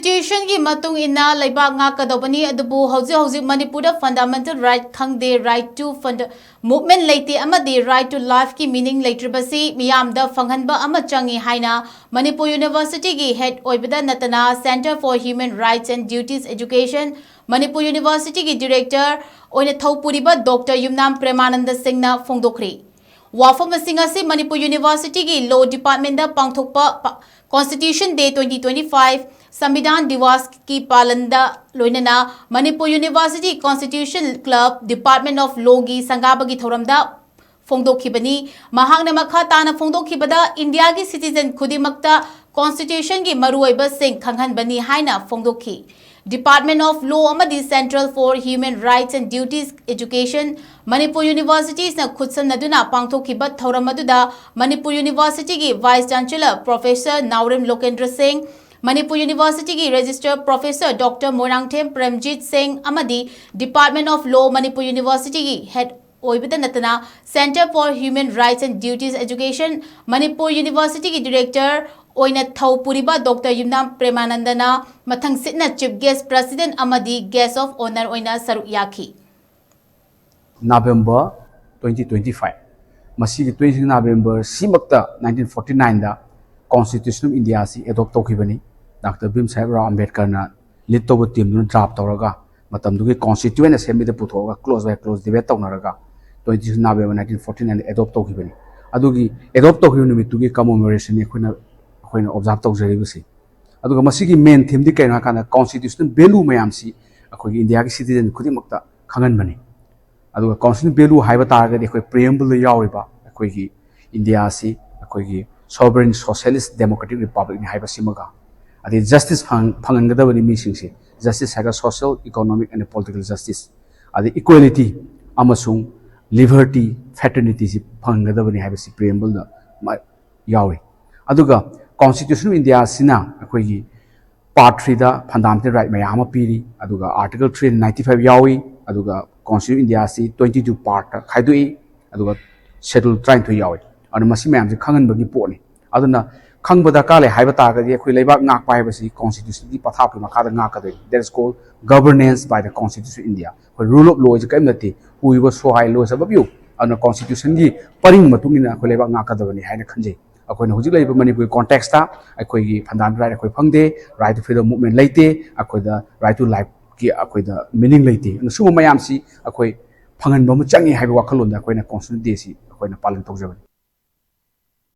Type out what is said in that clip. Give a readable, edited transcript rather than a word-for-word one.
Constitution ki Matung ina Leibak Ngak Kadoubani Adubu Houjic-Houjic Manipur fundamental right KHANGDE right to movement LEITE AMADI right to life ki meaning LEITRIBASI MEEYAMDA PHANG ama CHANG HAINA Manipur University ki head OIBADA NATANA Center for Human Rights and Duties Education Manipur University ki director OINA PURIBA Dr. YUMNAM PREMANANDA SINGH PHONGDOK Wafam Singasi Manipur University ki Law Department da Pangthokpa Constitution Day 2025 Samvidhan Divas ki Palanda Loinana Manipur University Constitution Club Department of Law gi Sangabagi Thoramda Phongdokhibani Mahakna Makha Tana Phongdokhibada India ki citizen Khudimakta Constitution ki Maruoiba Singh KHANGDE HAINA Phongdokhi Department of Law AMADI Central for Human Rights and Duties Education Manipur University na khutsan naduna pangthokhiba thoramaduda Manipur University ki Vice Chancellor Professor Naurem Lokendra Singh Manipur University ki Register Professor Dr. Morangthem Premjit Singh Amadi Department of Law Manipur University ki Head OIBADA NATANA Center for Human Rights and Duties Education Manipur University ki Director OINA PURIBA Dr. YUMNAM PREMANANDANA Mathang Sitna Chief Guest President Amadi Guest of Honor OINA Saruk Yaki November 2025 Masigi 20 November Simakta 1949 da Constitution of India si adopt tokibani Dr. Bim Sahib Rao Ambedkar na lead toba team nu draft tawraga matam dugi constituent assembly de puthoga close by close debate tawnaraga 20 November 1949 adopt tokibani adugi adopt tokibani mitugi commemoration ni khoina observe tawjaribasi aduga masigi main theme di kaina kana constitutional value mayam si akhogi India ki citizen khudimakta khangan bani aduga constitutional value haiba targa de khoi preamble yawiba akhogi India si akhogi sovereign socialist democratic republic ni haiba simaga adi justice phangangadabani mi singsi justice haga social economic and political justice adi equality amasung liberty fraternity si phangangadabani haiba si preamble da yawi aduga Constitution of India sina akhogi part 3 da fundamental right mayama piri aduga article 395 yawi aduga Constitution of India si 22 part khaidui aduga schedule 32 yawi anu masi mayam se khangan bagi poni aduna khangbada kale haiba ta ga di khoi leibak ngak pai basi constitution di pathap ki makha da ngak ka that is called governance by the Constitution of India rule of law is kaim nati hui was so high law sababu anu constitution gi paring matungina khoi leibak ngak ka da ni haina khanjei akoina hujik laiba manipur context ta akoi gi fundamental right akoi phangde right to freedom movement leite akoi da right to life ki akoi da meaning leite su mayam si akoi phangan ba mu changi haiba wakhalon da akoina constitution day si akoina palan tawjabani